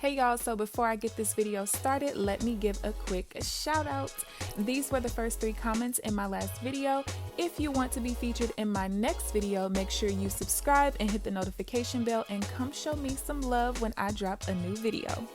Hey y'all, so before I get this video started, let me give a quick shout out. These were the first 3 comments in my last video. If you want to be featured in my next video, make sure you subscribe and hit the notification bell and come show me some love when I drop a new video.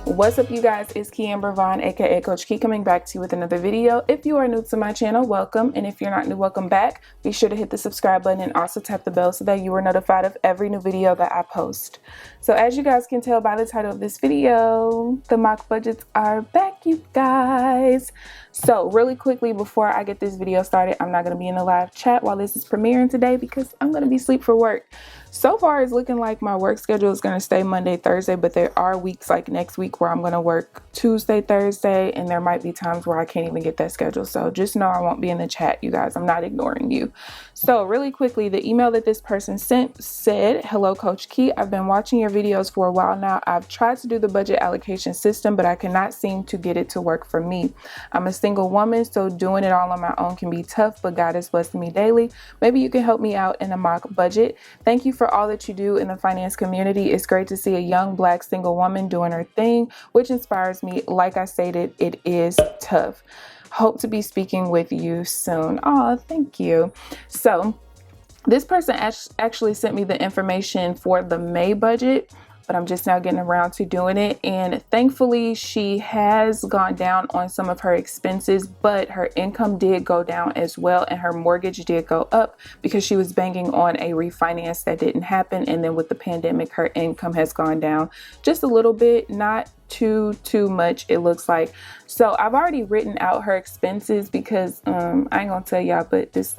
What's up, you guys? It's KeAmber Vaughn, aka CoachKe, coming back to you with another video. If you are new to my channel, welcome, and if you're not new, welcome back. Be sure to hit the subscribe button and also tap the bell so that you are notified of every new video that I post. So as you guys can tell by the title of this video, the mock budgets are back, you guys. So really quickly before I get this video started, I'm not going to be in the live chat while this is premiering today because I'm going to be asleep for work. So far it's looking like my work schedule is going to stay Monday, Thursday, but there are weeks like next week where I'm going to work Tuesday, Thursday, and there might be times where I can't even get that schedule. So just know I won't be in the chat, you guys. I'm not ignoring you. So really quickly, the email that this person sent said, "Hello, CoachKe. I've been watching your videos for a while now. I've tried to do the budget allocation system, but I cannot seem to get it to work for me. I'm a single woman, so doing it all on my own can be tough, but God is blessing me daily. Maybe you can help me out in a mock budget. Thank you for all that you do in the finance community. It's great to see a young Black single woman doing her thing, which inspires me. Like I stated, it is tough. Hope to be speaking with you soon." Oh, thank you. So this person actually sent me the information for the May budget, but I'm just now getting around to doing it. And thankfully, she has gone down on some of her expenses, but her income did go down as well. And her mortgage did go up because she was banking on a refinance that didn't happen. And then with the pandemic, her income has gone down just a little bit, not too much, it looks like. So I've already written out her expenses because I ain't gonna tell y'all, but this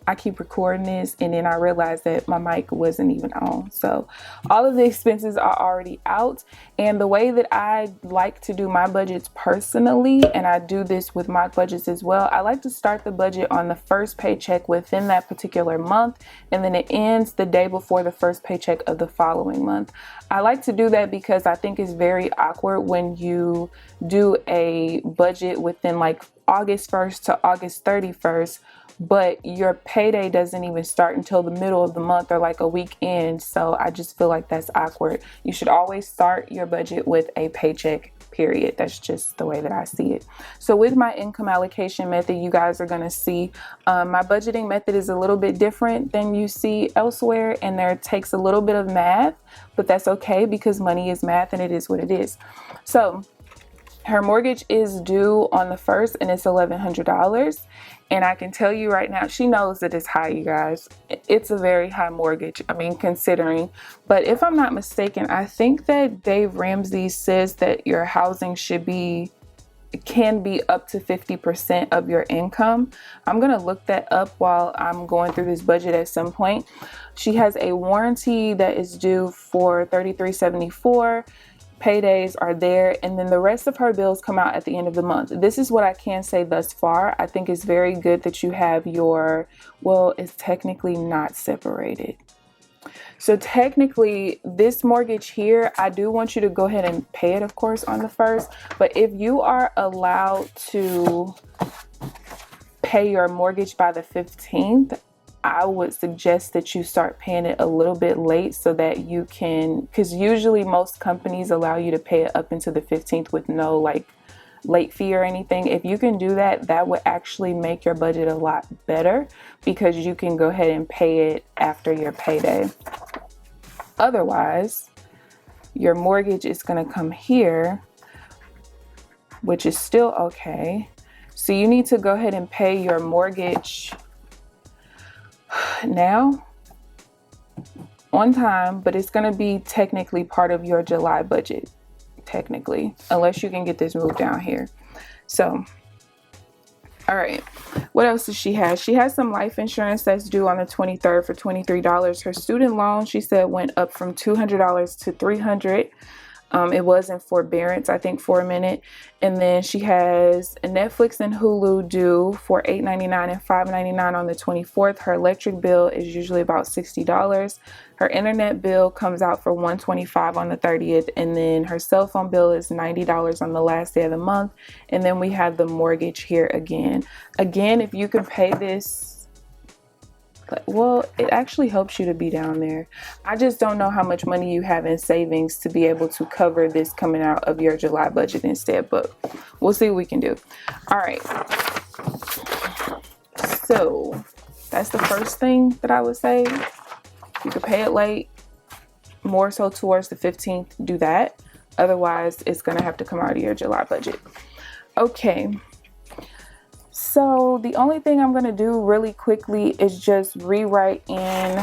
I keep recording this and then I realized that my mic wasn't even on. So all of the expenses are already out. And the way that I like to do my budgets personally, and I do this with mock budgets as well, I like to start the budget on the first paycheck within that particular month, and then it ends the day before the first paycheck of the following month. I like to do that because I think it's very awkward when you do a budget within like August 1st to August 31st, but your payday doesn't even start until the middle of the month or like a week in. So I just feel like that's awkward. You should always start your budget with a paycheck, period. That's just the way that I see it. So with my income allocation method, you guys are going to see my budgeting method is a little bit different than you see elsewhere, and there takes a little bit of math, but that's okay because money is math and it is what it is. So her mortgage is due on the 1st and it's $1,100. And I can tell you right now, she knows that it's high, you guys. It's a very high mortgage, I mean, considering. But if I'm not mistaken, I think that Dave Ramsey says that your housing can be up to 50% of your income. I'm going to look that up while I'm going through this budget at some point. She has a warranty that is due for $33.74. Paydays are there, and then the rest of her bills come out at the end of the month. This is what I can say thus far. I think it's very good that you have it's technically not separated. So technically this mortgage here, I do want you to go ahead and pay it, of course, on the 1st. But if you are allowed to pay your mortgage by the 15th, I would suggest that you start paying it a little bit late so that you can, because usually most companies allow you to pay it up until the 15th with no like late fee or anything. If you can do that, that would actually make your budget a lot better because you can go ahead and pay it after your payday. Otherwise, your mortgage is going to come here, which is still okay. So you need to go ahead and pay your mortgage now on time, but it's going to be technically part of your July budget, technically, unless you can get this moved down here. So all right, what else does she have? She has some life insurance that's due on the 23rd for $23. Her student loan, she said, went up from $200 to $300. It was in forbearance, I think, for a minute. And then she has a Netflix and Hulu due for $8.99 and $5.99 on the 24th. Her electric bill is usually about $60. Her internet bill comes out for $125 on the 30th. And then her cell phone bill is $90 on the last day of the month. And then we have the mortgage here again. Again, if you can pay this, well, it actually helps you to be down there. I just don't know how much money you have in savings to be able to cover this coming out of your July budget instead, but we'll see what we can do. All right. So that's the first thing that I would say. You could pay it late, more so towards the 15th, do that. Otherwise, it's going to have to come out of your July budget. Okay. So the only thing I'm going to do really quickly is just rewrite in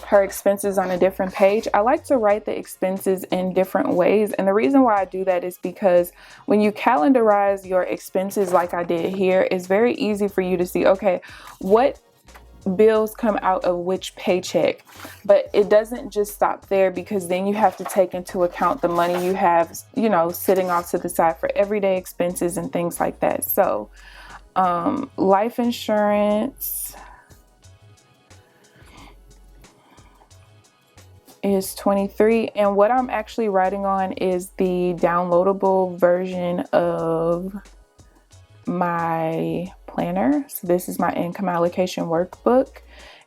her expenses on a different page. I like to write the expenses in different ways. And the reason why I do that is because when you calendarize your expenses like I did here, it's very easy for you to see, okay, what bills come out of which paycheck. But it doesn't just stop there, because then you have to take into account the money you have, you know, sitting off to the side for everyday expenses and things like that. So life insurance is $23, and what I'm actually writing on is the downloadable version of my planner. So this is my income allocation workbook,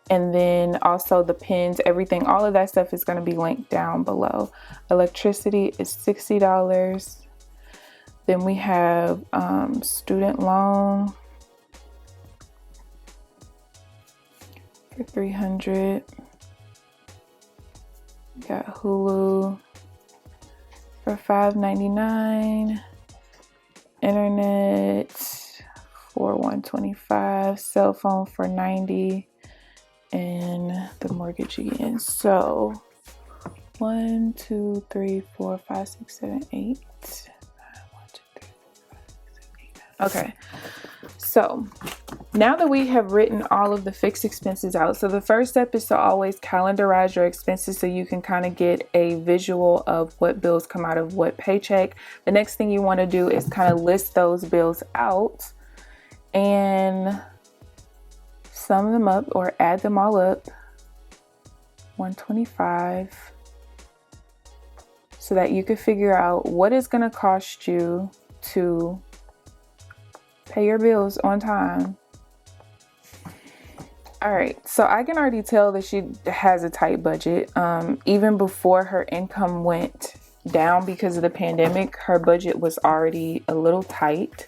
and then also the pins, everything, all of that stuff is going to be linked down below. Electricity is $60. Then we have student loan for $300. Got Hulu for $5.99. Internet for $125. Cell phone for $90. And the mortgage again. So 1, 2, 3, 4, 5, 6, 7, 8. 1, 2, 3, 4, 5, 6, 7, 8. Okay. So now that we have written all of the fixed expenses out, so the first step is to always calendarize your expenses so you can kind of get a visual of what bills come out of what paycheck. The next thing you want to do is kind of list those bills out and sum them up or add them all up. 125, so that you can figure out what it's going to cost you to pay your bills on time. All right, so I can already tell that she has a tight budget. Even before her income went down because of the pandemic, her budget was already a little tight.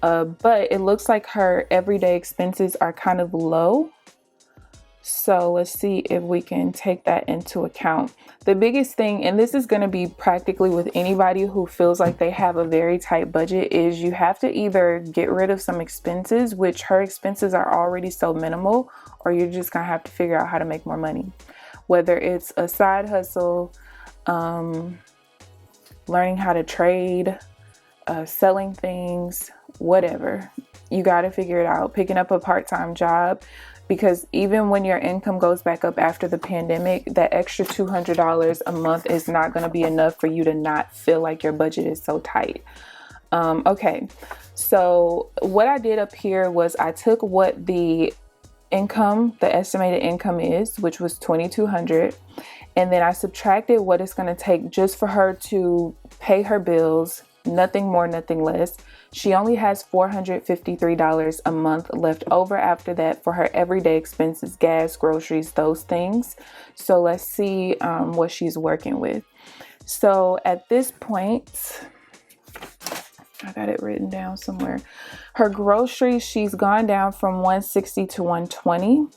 But it looks like her everyday expenses are kind of low. So let's see if we can take that into account. The biggest thing, and this is going to be practically with anybody who feels like they have a very tight budget, is you have to either get rid of some expenses, which her expenses are already so minimal, or you're just going to have to figure out how to make more money. Whether it's a side hustle, learning how to trade, selling things, whatever. You got to figure it out. Picking up a part-time job. Because even when your income goes back up after the pandemic, that extra $200 a month is not going to be enough for you to not feel like your budget is so tight. Okay, so what I did up here was I took what the estimated income is, which was $2,200, and then I subtracted what it's going to take just for her to pay her bills, nothing more, nothing less. She only has $453 a month left over after that for her everyday expenses, gas, groceries, those things. So let's see what she's working with. So at this point, I got it written down somewhere. Her groceries, she's gone down from $160 to $120.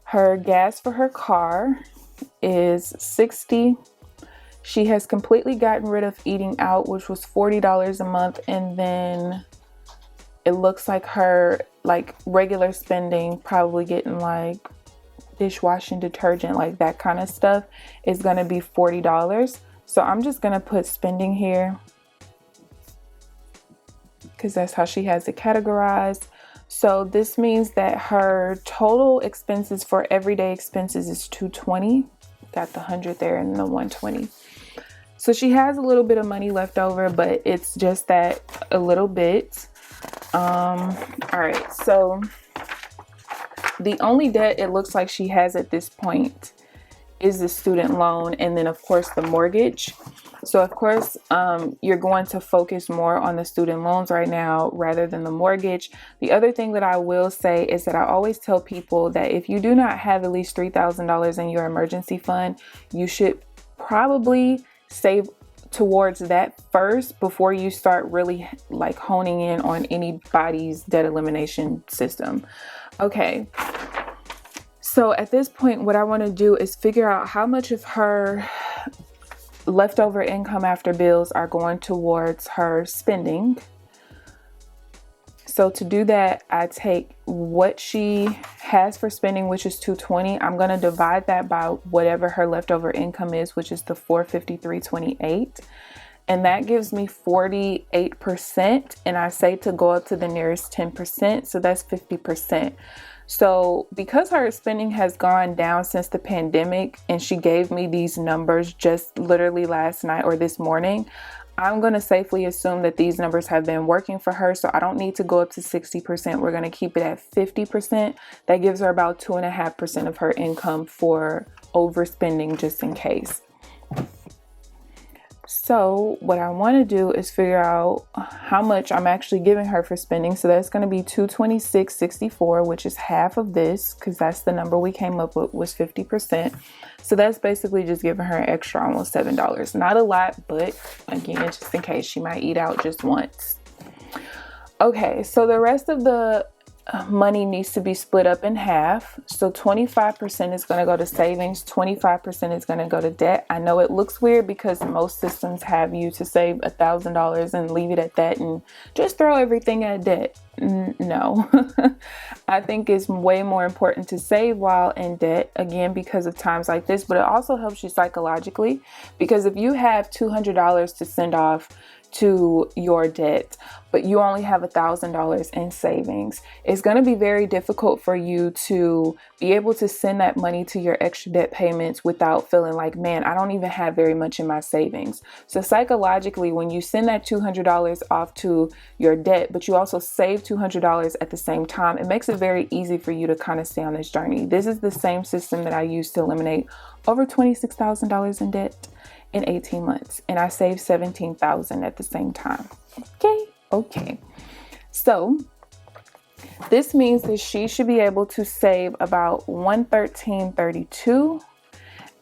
Her gas for her car is $60. She has completely gotten rid of eating out, which was $40 a month. And then it looks like her regular spending, probably getting like dishwashing detergent, like that kind of stuff, is going to be $40. So I'm just going to put spending here because that's how she has it categorized. So this means that her total expenses for everyday expenses is $220. got the 100 there and the 120. So she has a little bit of money left over, but it's just that a little bit. All right, so the only debt it looks like she has at this point is the student loan, and then of course the mortgage. So of course, you're going to focus more on the student loans right now rather than the mortgage. The other thing that I will say is that I always tell people that if you do not have at least $3,000 in your emergency fund, you should probably save towards that first before you start really like honing in on anybody's debt elimination system. Okay. So at this point, what I want to do is figure out how much of her leftover income after bills are going towards her spending. So to do that, I take what she has for spending, which is $220. I'm going to divide that by whatever her leftover income is, which is the $453.28. And that gives me 48%. And I say to go up to the nearest 10%. So that's 50%. So because her spending has gone down since the pandemic, and she gave me these numbers just literally last night or this morning, I'm going to safely assume that these numbers have been working for her. So I don't need to go up to 60%. We're going to keep it at 50%. That gives her about 2.5% of her income for overspending, just in case. So what I want to do is figure out how much I'm actually giving her for spending. So that's going to be $226.64, which is half of this, because that's the number we came up with, was 50%. So that's basically just giving her an extra almost $7. Not a lot, but again, just in case, she might eat out just once. Okay, so the rest of the money needs to be split up in half. So 25% is going to go to savings, 25% is going to go to debt. I know it looks weird because most systems have you to save $1,000 and leave it at that and just throw everything at debt. No, I think it's way more important to save while in debt, again, because of times like this, but it also helps you psychologically, because if you have $200 to send off to your debt, but you only have $1,000 in savings, it's going to be very difficult for you to be able to send that money to your extra debt payments without feeling like, man, I don't even have very much in my savings. So psychologically, when you send that $200 off to your debt, but you also save $200 at the same time, it makes it very easy for you to kind of stay on this journey. This is the same system that I used to eliminate over $26,000 in debt in 18 months, and I saved $17,000 at the same time. Okay. So this means that she should be able to save about $113.32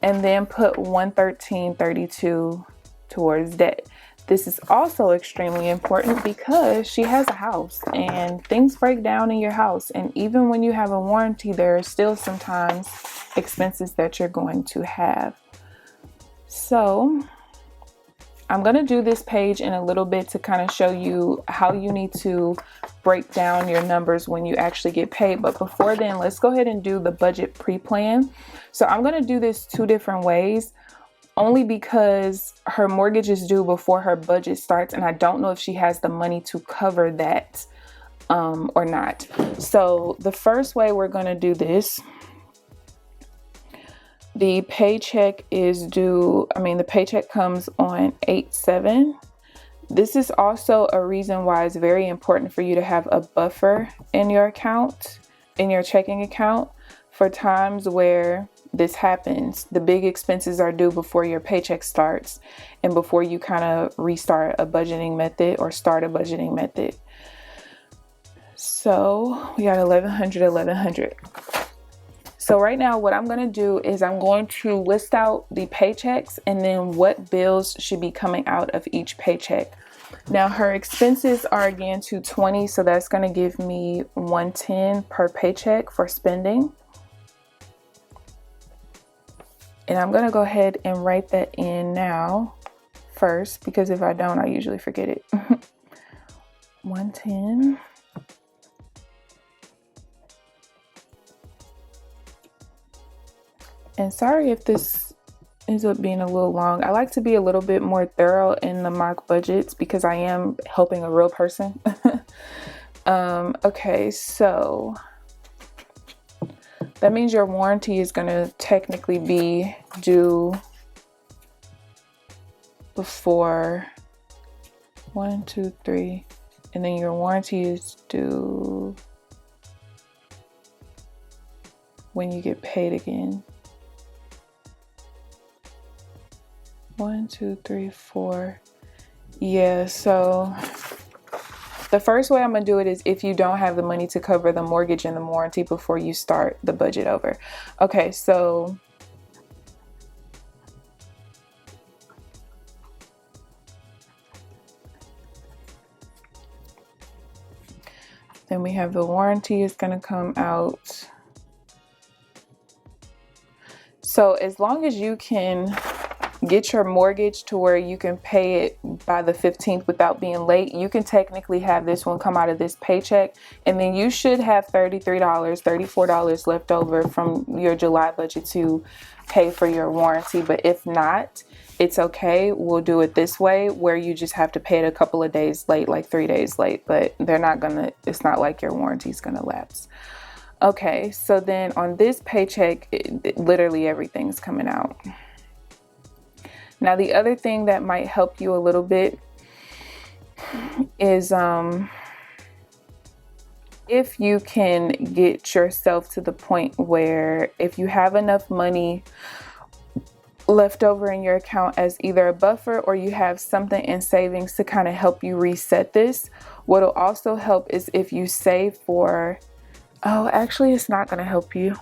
and then put $113.32 towards debt. This is also extremely important because she has a house and things break down in your house. And even when you have a warranty, there are still sometimes expenses that you're going to have. So I'm going to do this page in a little bit to kind of show you how you need to break down your numbers when you actually get paid. But before then, let's go ahead and do the budget pre-plan. So I'm going to do this 2 different ways, only because her mortgage is due before her budget starts. And I don't know if she has the money to cover that or not. So the first way we're going to do this, the paycheck is due, the paycheck comes on 8/7. This is also a reason why it's very important for you to have a buffer in your account, in your checking account, for times where this happens. The big expenses are due before your paycheck starts and before you kind of restart a budgeting method or start a budgeting method. So we got $1,100. So right now what I'm going to do is I'm going to list out the paychecks and then what bills should be coming out of each paycheck. Now her expenses are again $220, so that's going to give me $110 per paycheck for spending. And I'm going to go ahead and write that in now first, because if I don't, I usually forget it. 110. And sorry if this ends up being a little long. I like to be a little bit more thorough in the mock budgets because I am helping a real person. Okay, so That means your warranty is going to technically be due before 1, 2, 3, and then your warranty is due when you get paid again. 1, 2, 3, 4. Yeah, so the first way I'm gonna do it is if you don't have the money to cover the mortgage and the warranty before you start the budget over. Okay, so then we have the warranty is gonna come out. So as long as you can get your mortgage to where you can pay it by the 15th without being late, you can technically have this one come out of this paycheck, and then you should have $33, $34 left over from your July budget to pay for your warranty. But if not, it's okay. We'll do it this way where you just have to pay it a couple of days late, like 3 days late, but it's not like your warranty is gonna lapse. Okay, so then on this paycheck, literally everything's coming out. Now, the other thing that might help you a little bit is if you can get yourself to the point where if you have enough money left over in your account as either a buffer or you have something in savings to kind of help you reset this. What'll also help is if you save for, oh, actually, it's not going to help you.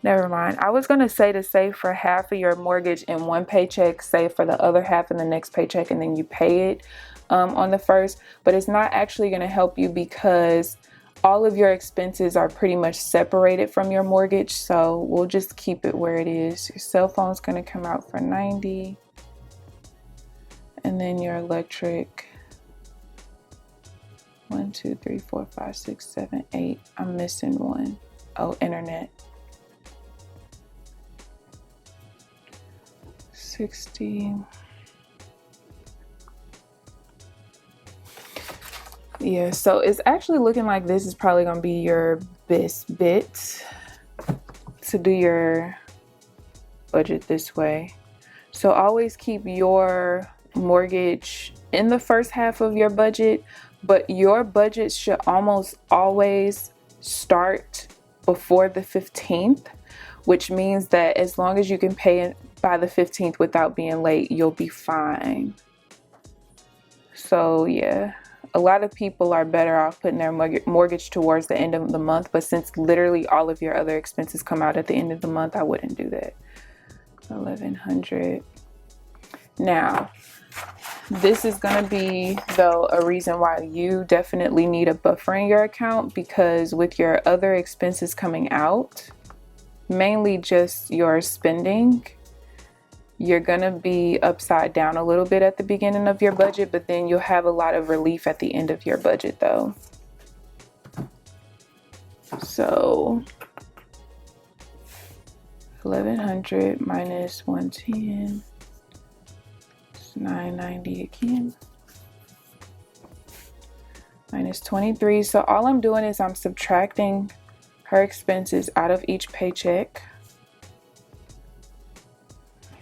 Never mind. I was going to say to save for half of your mortgage in one paycheck, save for the other half in the next paycheck, and then you pay it on the first. But it's not actually going to help you because all of your expenses are pretty much separated from your mortgage. So we'll just keep it where it is. Your cell phone's going to come out for $90. And then your electric, 1, 2, 3, 4, 5, 6, 7, 8. I'm missing one. Oh, internet. 60. Yeah, so it's actually looking like this is probably going to be your best bet to do your budget this way. So always keep your mortgage in the first half of your budget, but your budget should almost always start before the 15th, which means that as long as you can pay it by the 15th without being late, you'll be fine. So yeah, a lot of people are better off putting their mortgage towards the end of the month, but since literally all of your other expenses come out at the end of the month, I wouldn't do that. 1100. Now, this is going to be, though, a reason why you definitely need a buffer in your account, because with your other expenses coming out, mainly just your spending, you're going to be upside down a little bit at the beginning of your budget, but then you'll have a lot of relief at the end of your budget, though. So 1100 minus 110 is 990 again. Minus 23. So all I'm doing is I'm subtracting her expenses out of each paycheck.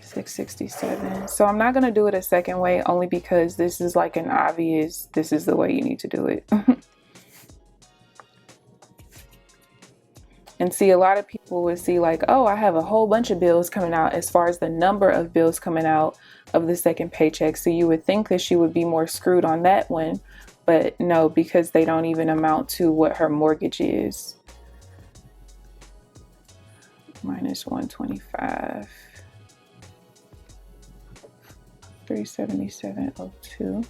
667. So I'm not going to do it a second way, only because this is like an obvious, this is the way you need to do it. And see, a lot of people would see like, oh, I have a whole bunch of bills coming out as far as the number of bills coming out of the second paycheck. So you would think that she would be more screwed on that one, but no, because they don't even amount to what her mortgage is. Minus 125. 377.02.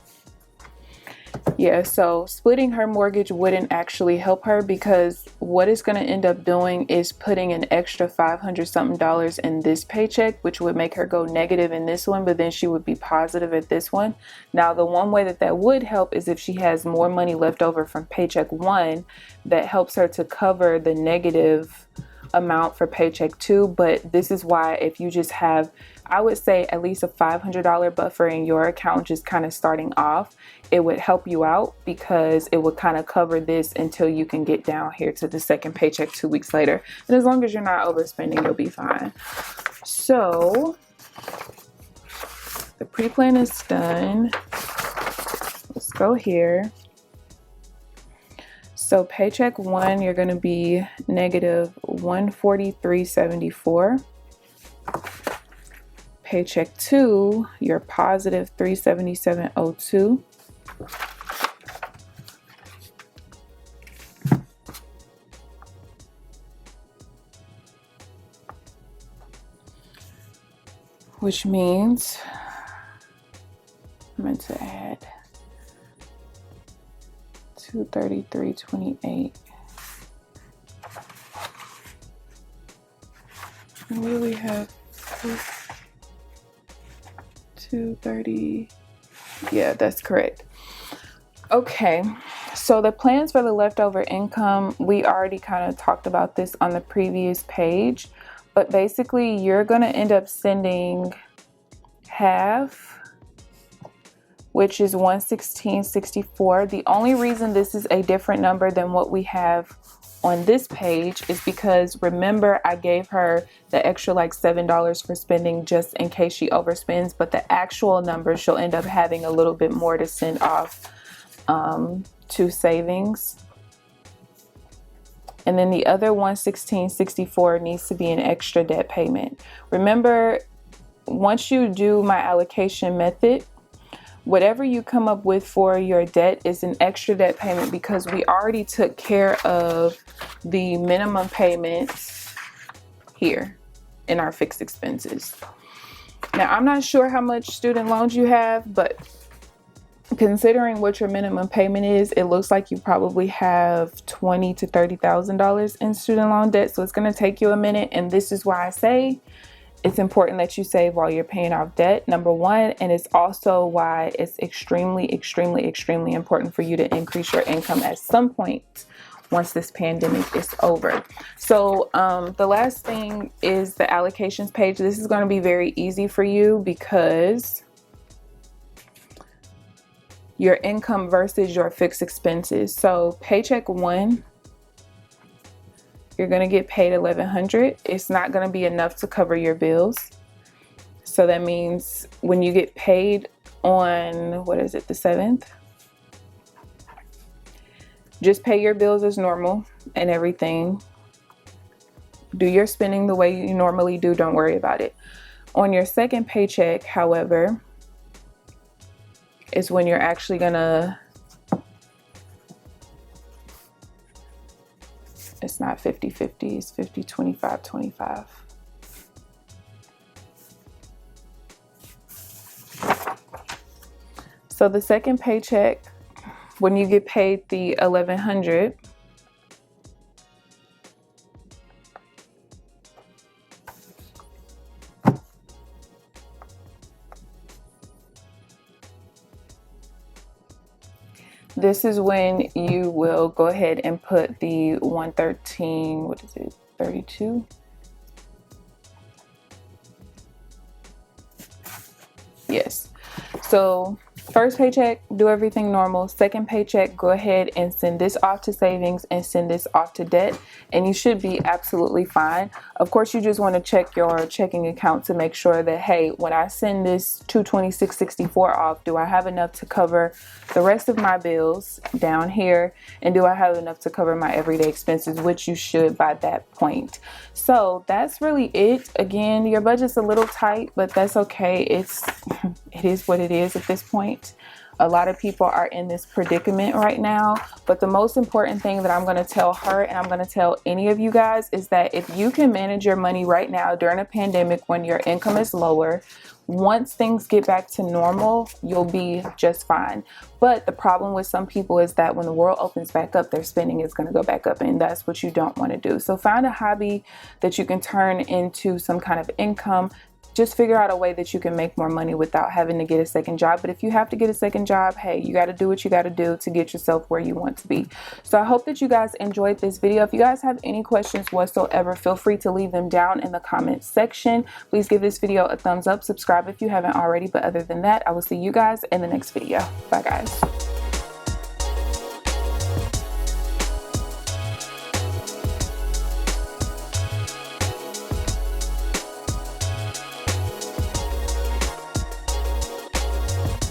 Yeah, so splitting her mortgage wouldn't actually help her, because what it's going to end up doing is putting an extra $500 something in this paycheck, which would make her go negative in this one, but then she would be positive at this one. Now, the one way that that would help is if she has more money left over from paycheck one that helps her to cover the negative amount for paycheck 2, but this is why if you just have, I would say at least a $500 buffer in your account just kind of starting off, it would help you out because it would kind of cover this until you can get down here to the second paycheck 2 weeks later. And as long as you're not overspending, you'll be fine. So the pre-plan is done. Let's go here. So paycheck 1, you're going to be negative $143.74. Paycheck 2, you're positive $377.02. Which means I'm meant to add 233.28. And we really have 230. Yeah, that's correct. Okay, so the plans for the leftover income, we already kind of talked about this on the previous page, but basically you're going to end up sending half, which is $116.64. The only reason this is a different number than what we have on this page is because remember I gave her the extra like $7 for spending just in case she overspends, but the actual number she'll end up having a little bit more to send off to savings. And then the other $116.64 needs to be an extra debt payment. Remember, once you do my allocation method, whatever you come up with for your debt is an extra debt payment because we already took care of the minimum payments here in our fixed expenses. Now, I'm not sure how much student loans you have, but considering what your minimum payment is, it looks like you probably have $20,000 to $30,000 in student loan debt. So it's going to take you a minute. And this is why I say it's important that you save while you're paying off debt, number one. And it's also why it's extremely, extremely, extremely important for you to increase your income at some point once this pandemic is over. So the last thing is the allocations page. This is going to be very easy for you because your income versus your fixed expenses. So paycheck 1, you're going to get paid $1,100. It's not going to be enough to cover your bills. So that means when you get paid on, what is it, the 7th, just pay your bills as normal and everything. Do your spending the way you normally do. Don't worry about it. On your second paycheck, however, is when you're actually gonna, it's not 50-50, it's 50-25-25. So the second paycheck, when you get paid the $1,100, this is when you will go ahead and put the 113, what is it, 32? Yes. So first paycheck, do everything normal. Second paycheck, go ahead and send this off to savings and send this off to debt, and you should be absolutely fine. Of course, you just want to check your checking account to make sure that, hey, when I send this $226.64 off, do I have enough to cover the rest of my bills down here, and do I have enough to cover my everyday expenses, which you should by that point. So that's really it. Again, your budget's a little tight, but that's okay. It is what it is at this point. A lot of people are in this predicament right now, but the most important thing that I'm going to tell her, and I'm going to tell any of you guys, is that if you can manage your money right now during a pandemic when your income is lower, once things get back to normal, you'll be just fine. But the problem with some people is that when the world opens back up, their spending is going to go back up, and that's what you don't want to do. So find a hobby that you can turn into some kind of income. just figure out a way that you can make more money without having to get a second job. But if you have to get a second job, hey, you got to do what you got to do to get yourself where you want to be. So I hope that you guys enjoyed this video. If you guys have any questions whatsoever, feel free to leave them down in the comments section. Please give this video a thumbs up, subscribe if you haven't already. But other than that, I will see you guys in the next video. Bye guys.